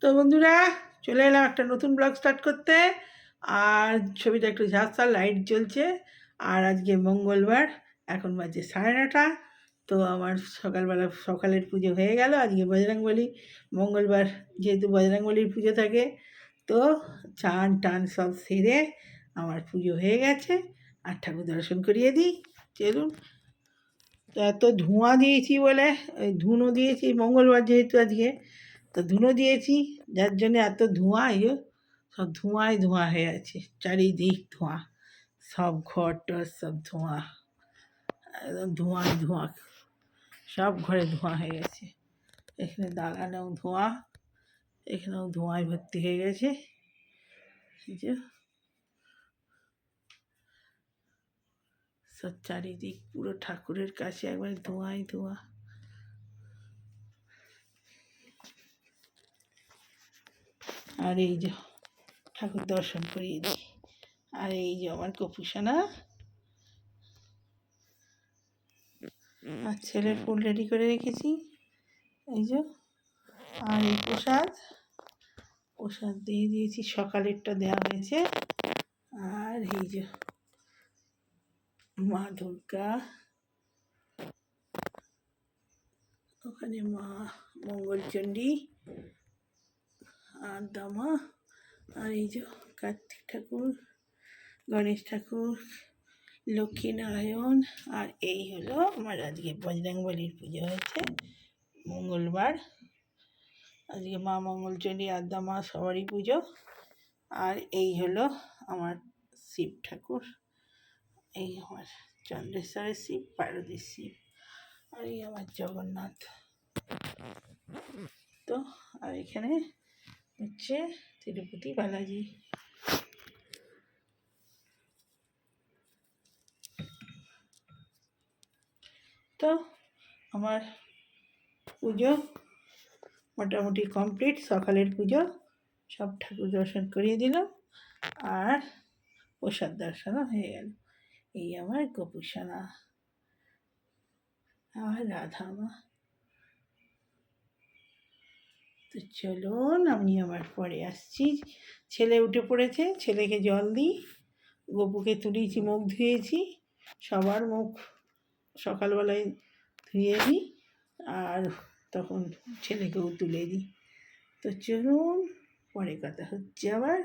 তো বন্ধুরা, চলে এলাম একটা নতুন ব্লগ স্টার্ট করতে। আর ছবিটা একটু ঝাঁসা, লাইট জ্বলছে। আর আজকে মঙ্গলবার, এখন বাজে 9:30। তো আমার সকালের পুজো হয়ে গেল। আজকে বজরংবলী, মঙ্গলবার যেহেতু বজরংবলীর পুজো থাকে, তো চান টান সব সেরে আমার পুজো হয়ে গেছে। আর ঠাকুর দর্শন করিয়ে দিই, চলুন। তো এত ধোঁয়া দিয়েছি বলে, ওই ধুনো দিয়েছি মঙ্গলবার যেহেতু আজকে, তো ধুনো দিয়েছি, যার জন্য এত ধোঁয়া, সব ধোঁয়ায় ধোঁয়া হয়ে আছে, চারিদিক ধোঁয়া, সব ঘর টর সব ধোঁয়া, একদম ধোঁয়ায় ধোঁয়া, সব ঘরে ধোঁয়া হয়ে গেছে। এখানে দালানেও ধোঁয়া, এখানেও ধোঁয়ায় ভর্তি হয়ে গেছে। সব চারিদিক পুরো ঠাকুরের কাছে একবার ধোঁয়ায় ধোঁয়া। আর এই যে ঠাকুর দর্শন করিয়ে দিই। আর এই যে আমার কপুসোনা, আর ছেলের ফুল রেডি করে রেখেছি, এই যে। আর এই প্রসাদ দিয়ে দিয়েছি, সকালেরটা দেওয়া হয়েছে। আর এই যে মা দুর্গা, ওখানে মা মঙ্গলচণ্ডী আর দামা, আর এই যে কার্তিক ঠাকুর, গণেশ ঠাকুর, লক্ষ্মীনারায়ণ। আর এই হলো আমার আজকে বজরংবলীর পুজো হয়েছে মঙ্গলবার। আজকে মা মঙ্গলচণ্ডী আর দামা সবারই পুজো। আর এই হলো আমার শিব ঠাকুর, এই আমার চন্দ্রেশ্বরের শিব, পার্বতীর শিব। আর এই আমার জগন্নাথ। তো আর এখানে হচ্ছে তিরুপতি বালাজি। তো আমার পুজো মোটামুটি কমপ্লিট, সকালের পুজো সব ঠাকুর দর্শন করিয়ে দিলাম, আর প্রসাদ দর্শনও হয়ে গেল। এই আমার গোপুসোনা, আমার রাধা মা। তো চলুন, আমি আবার পরে আসছি। ছেলে উঠে পড়েছে, ছেলেকে জল দিই, গপুকে তুলিয়েছি, মুখ ধুয়েছি, সবার মুখ সকালবেলায় ধুয়ে দিই, আর তখন ছেলেকেও তুলে দিই। তো চলুন, পরে কথা হচ্ছে আবার।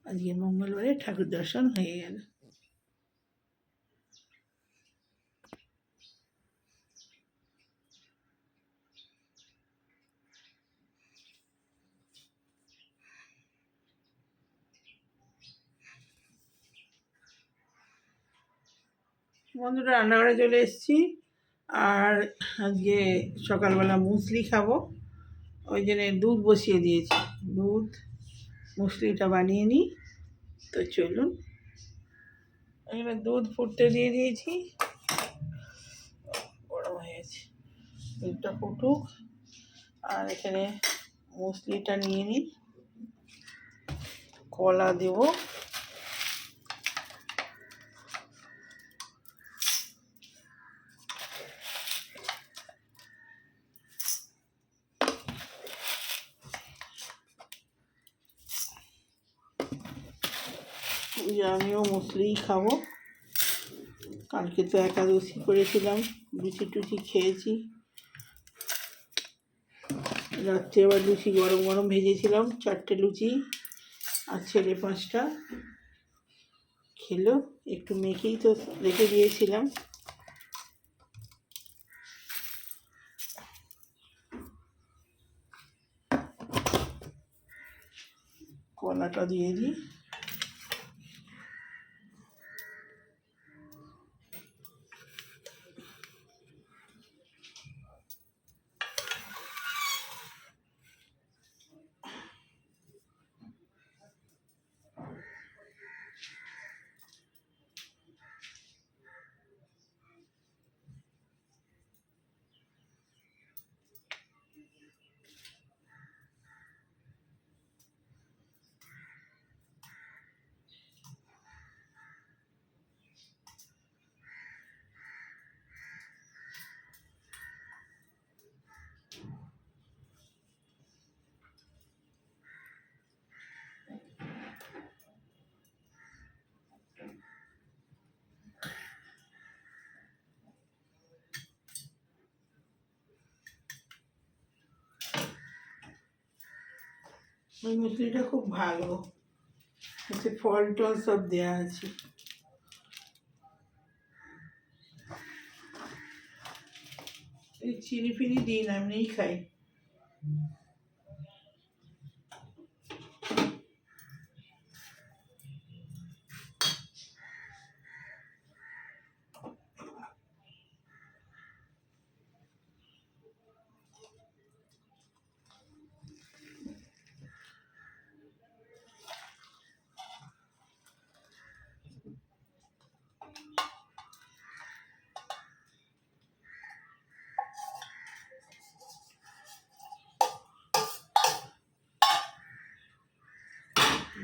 আজকে মঙ্গলবারে ঠাকুর দর্শন হয়ে গেল। বন্ধুরা, রান্নাঘরে চলে এসেছি। আর আজকে সকালবেলা মুসলি খাবো, ওই জন্য দুধ বসিয়ে দিয়েছি। মুসলিটা বানিয়ে নিই। তো চলুন, এখানে দুধ ফুটতে দিয়ে দিয়েছি, গরম হয়ে গেছে, দুধটা ফুটুক। আর এখানে মুসলিটা নিয়ে নিই, কলা দেবো, আমিও মুসলিই খাবো। কালকে তো একাদশী করেছিলাম, লুচি টুচি খেয়েছি, রাত্রে আবার লুচি গরম গরম ভেজেছিলাম, 4টে লুচি, আর ছেলে 5টা খেলো। একটু মেখেই তো রেখে দিয়েছিলাম। কলাটা দিয়ে দিই। ওই মুসলিটা খুব ভালো, এতে ফল টল সব দেওয়া আছে। এই চিনি ফিনি দিই না, এমনিই খাই।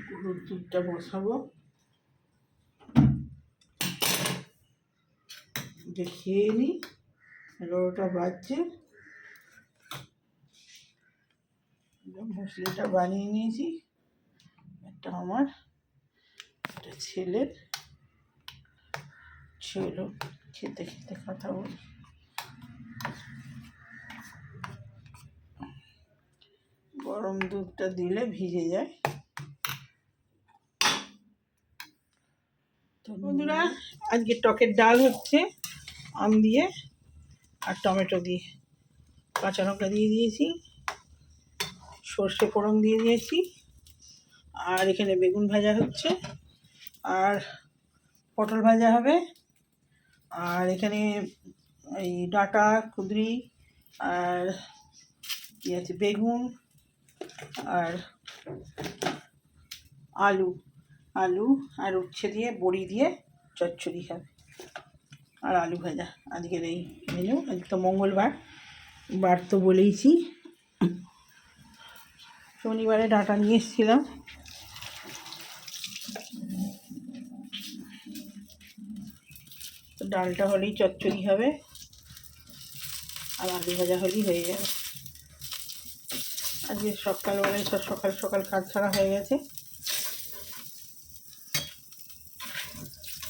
গরুর দুধটা বসাবো, যে খেয়ে নিই। 11টা বাজছে। মুসলিটা বানিয়ে নিয়েছি, একটা আমার, একটা ছেলের। ছিল খেতে খেতে কথা বলি। গরম দুধটা দিলে ভিজে যায়। তো বন্ধুরা, আজকে টকের ডাল হচ্ছে আম দিয়ে আর টমেটো দিয়ে। কাঁচা লঙ্কা দিয়ে দিয়েছি, সর্ষে ফোড়ন দিয়ে দিয়েছি, আর এখানে বেগুন ভাজা হচ্ছে, আর পটল ভাজা হবে, আর এখানে এই ডাঁটা কুঁদরি আর কি আছে, বেগুন আর আলু আলু আর উচ্ছে দিয়ে বড়ি দিয়ে চচ্চড়ি হবে, আর আলু ভাজা। আজকের এই মেনু। আজ তো মঙ্গলবার, বার তো বলেইছি। শনিবারে ডাঁটা নিয়ে এসেছিলাম। তো ডালটা হলেই চচ্চড়ি হবে, আর আলু ভাজা হলেই হয়ে যাবে। আজকে সকালবেলায় সব সকাল সকাল কাজ ছাড়া হয়ে গেছে।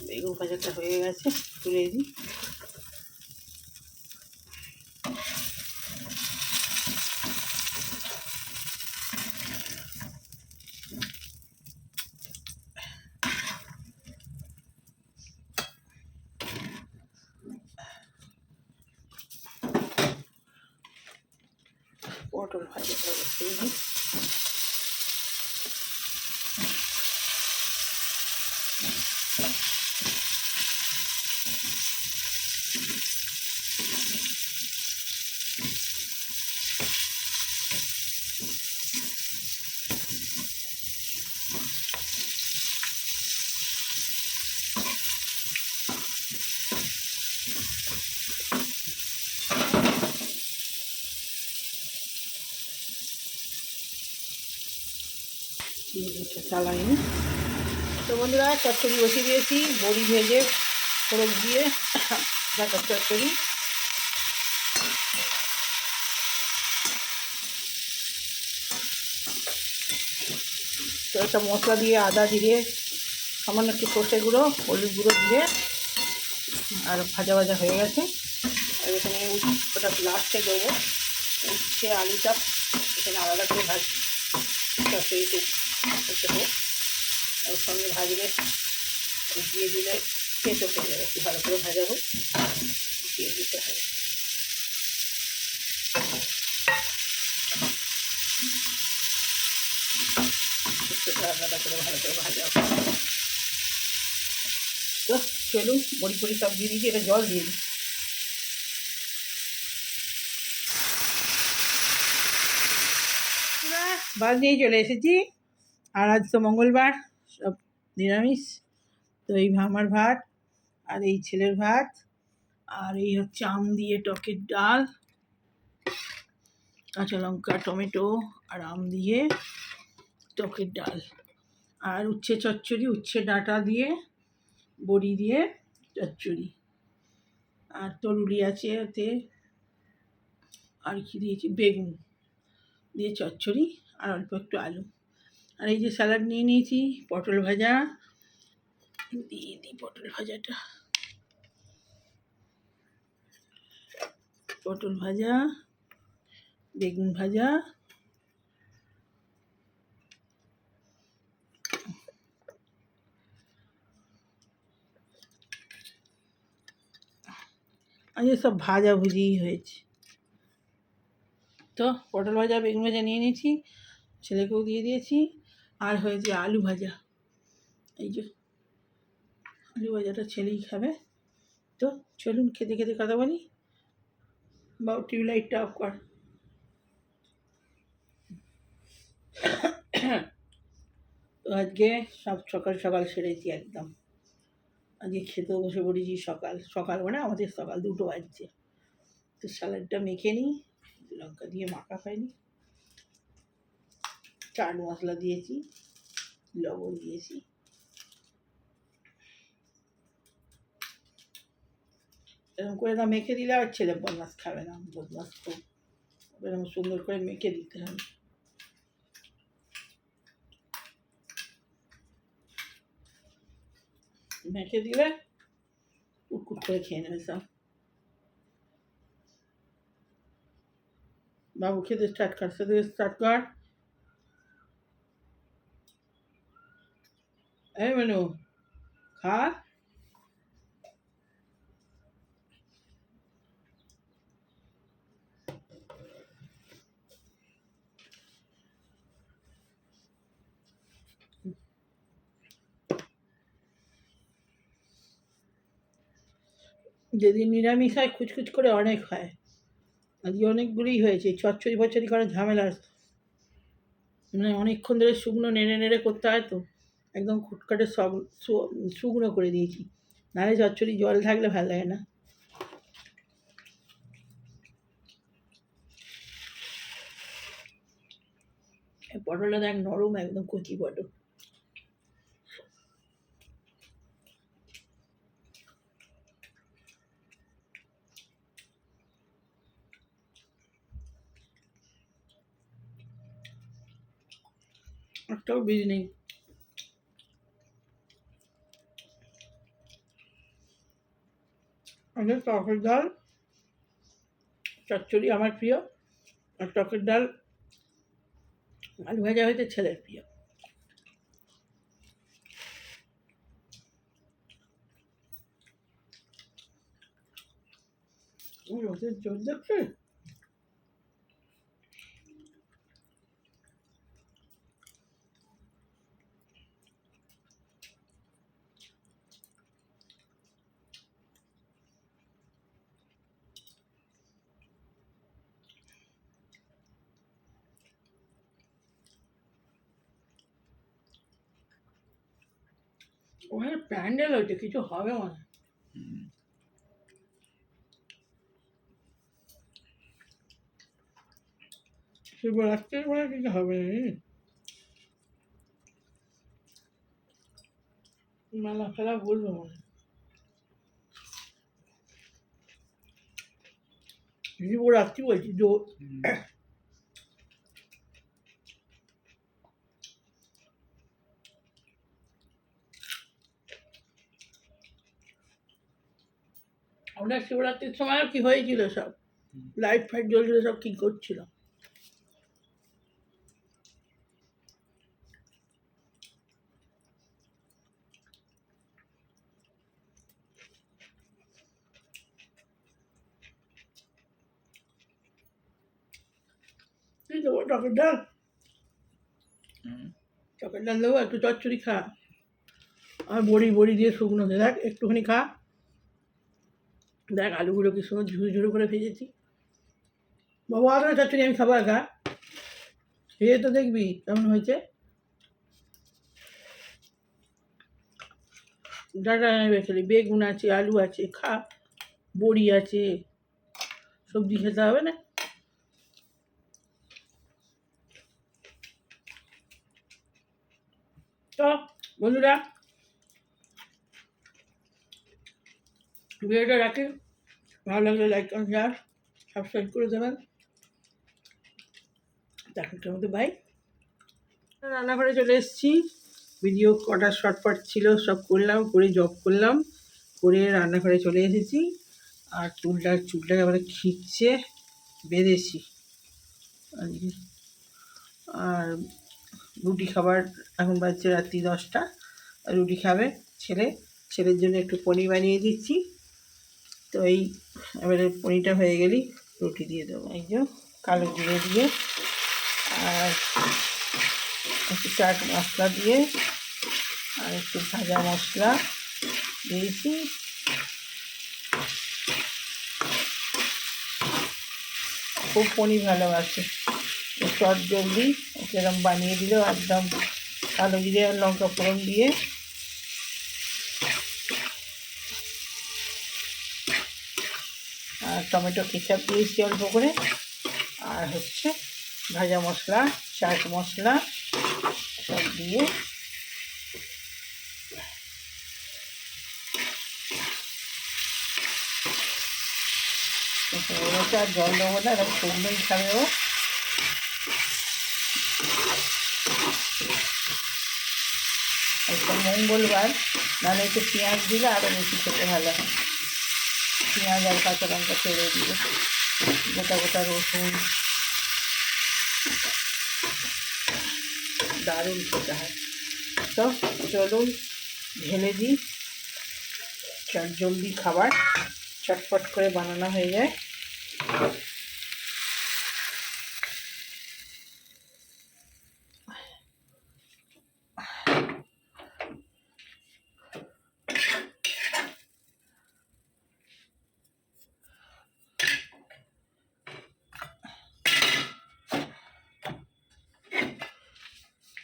বেগুন ভাজাটা হয়ে গেছে, তুলে দিই। পটল ভাজাটা বসিয়ে দিই। চালাইনি। তো বন্ধুরা, চচ্চড়ি বসিয়ে দিয়েছি, বড়ি ভেজে ফোড়ন দিয়ে ডাঁটার চচ্চড়ি। তো একটা মশলা দিয়ে আদা জিরে সামান্য একটু সর্ষে গুঁড়ো হলুদ গুঁড়ো দিয়ে আর ভাজা ভাজা হয়ে গেছে। আর এখানে ওটা লাস্টে দেবো, উচ্ছে আলুটা এখানে আলাদা করে ভাজছি। চচ্চড়িতে হোক, ওর সঙ্গে ভাজলে দিয়ে দিলে খেতে হয়ে যাবে। একটু ভালো করে ভাজা হোক, দিয়ে দিতে হবে। আলাদা করে ভালো করে ভাজা হোক। তো চলুন, বড়ি ফড়ি সব দিয়ে দিয়েছি, এটা জল দিয়ে দিই। ভাত নিয়ে চলে এসেছি, আর আজ তো মঙ্গলবার, সব নিরামিষ। তো এই আমার ভাত, আর এই ছেলের ভাত, আর এই হচ্ছে আম দিয়ে টকের ডাল, কাঁচা লঙ্কা টমেটো আর আম দিয়ে টকের ডাল, আর উচ্ছে চচ্চড়ি, উচ্ছে ডাঁটা দিয়ে বড়ি দিয়ে চচ্চড়ি, আর তরুলি আছে ওতে, আর কি দিয়েছি, বেগুন দিয়ে চচ্চড়ি, আর অল্প একটু আলু। আর এই যে স্যালাড নিয়ে নিয়েছি, পটল ভাজা দিয়ে দিই। পটল ভাজাটা, পটল ভাজা, বেগুন ভাজা, আজকে সব ভাজাভুজিই হয়েছে। তো পটল ভাজা বেগুন ভাজা নিয়ে নিয়েছি, ছেলেকেও দিয়ে দিয়েছি। আর হয়েছে আলু ভাজা, এই যে আলু ভাজাটা ছেলেই খাবে। তো চলুন খেতে খেতে কথা বলি। বাবু টিউবলাইটটা অফ কর। তো আজকে সব সকাল সকাল সেরেছি একদম। আজকে খেতেও বসে পড়েছি সকাল সকাল, মানে আমাদের সকাল 2টো বাজছে। তো স্যালাডটা মেখে নিই, লঙ্কা দিয়ে মাখা হয়নি, চাট মশলা দিয়েছি, লবণ দিয়েছি। এরকম করে না মেখে দিলে আর ছেলে বদমাস খাবে না, বদমাস খুব। এরকম সুন্দর করে মেখে দিতে হবে। মেখে দিলে কুটকুট করে খেয়ে নেবে সব। বাবু খেতে স্টার্ট কর, খেতে স্টার্ট কর। এই মেনু খা। যেদিন নিরামিষ হয় খুচখুচ করে অনেক হয়। আজকে অনেকগুলোই হয়েছে। চচ্চড়ি ফচ্চড়ি করার ঝামেলা, মানে অনেকক্ষণ ধরে শুকনো নেড়ে নেড়ে করতে হয়, তো একদম খুটখাটে সব শুকনো করে দিয়েছি, নাহলে চচ্চড়ি জল থাকলে ভালো লাগে না। পটলটা দেখ নরম, একদম কচি পটল। একটাও বীজ নেই। আমাদের টকের ডাল চচ্চড়ি আমার প্রিয়, আর টকের ডাল আলু ভাজা হয়েছে ছেলের প্রিয়। রোদের জোর দেখছে। ওখানে প্যান্ডেল হয়েছে, কিছু হবে মনে হয়। শিবরাত্রির মনে কিছু হবে না, মেলা ফেলা বলবো মনে হয়। শিবরাত্রি বলছি তো। আমরা শিবরাত্রির সময় কি হয়েছিল, সব লাইট ফাইট জ্বলছিল, সব কি করছিল। কি দেবো, টকের ডাল? টকের ডাল দেবো, একটু চচ্চড়ি খা। আর বড়ি বড়ি দিয়ে শুকনো দেখ, একটুখানি খা। দেখ আলুগুলো কি সুন্দর ঝুড়ো ঝুড়ো করে ভেজেছি। বাবু আরও চচ্চড়ি আমি খাবো, একা খেয়ে তো দেখবি কেমন হয়েছে। ডাটা নেবে খেলি, বেগুন আছে, আলু আছে, খা। বড়ি আছে, সবজি খেতে হবে না। তো বন্ধুরা, ভিডিওটা রাখি। ভালো লাগলে লাইক করেন, শেয়ার সাবস্ক্রাইব করে দেবেন। দেখার মতো ভাই, রান্নাঘরে চলে এসেছি। ভিডিও কটা শর্টকাট ছিল সব করলাম, করে জব করলাম, করে রান্নাঘরে চলে এসেছি। আর চুলটাকে আবার খিঁচছে, বেঁধেছি আজকে। আর রুটি খাবার, এখন বাজছে রাত্রি 10টা। রুটি খাবে ছেলে, ছেলের জন্য একটু পনির বানিয়ে দিচ্ছি। তো এই এবারে পনিরটা হয়ে গেলেই রুটি দিয়ে দেবো। এই যে কালো জিরে দিয়ে আর একটু চাট মশলা দিয়ে আর একটু ভাজা মশলা দিয়েছি। খুব পনির ভালোবাসে, চট জলদি সেরকম বানিয়ে দিলেও একদম কালো জিরে আর লঙ্কা ফোড়ন দিয়ে আর টমেটো কেচাপ দিয়েছি অল্প করে, আর হচ্ছে ভাজা মশলা চাট মশলা সব দিয়ে আর জল দেবো না, এরকম শুকনোই খাবে ও। একটা মঙ্গলবার, নাহলে একটু পেঁয়াজ দিলে আরও বেশি খেতে ভালো হয়। পেঁয়াজ আর কাঁচা লঙ্কা ছেড়ে দিলে, গোটা গোটা রসুন, দারুণ খেতে হয়। তো চলুন ঢেলে দিই, চট জলদি খাবার, চটপট করে বানানো হয়ে যায়।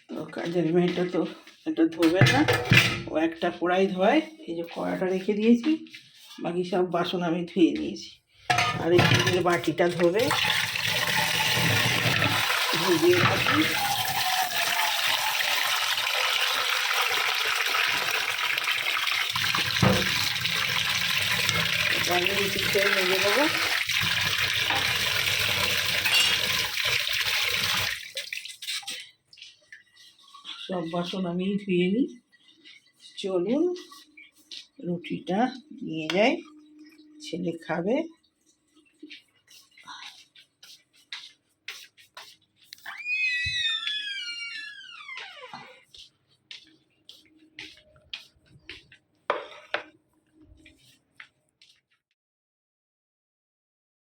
তো কাজের মেয়েটা তো এটা ধোবে না, ও একটা কড়াই ধোয়। এই যে কড়াটা রেখে দিয়েছি, বাকি সব বাসন আমি ধুয়ে নিয়েছি। আর এই চিনের বাটিটা ধোবে, ভিজিয়ে রাখি। আমি রিসিভ করে মেজে দেবো। সব বাসন আমি ধুয়ে নিই। চলুন রুটিটা নিয়ে যাই, ছেলে খাবে।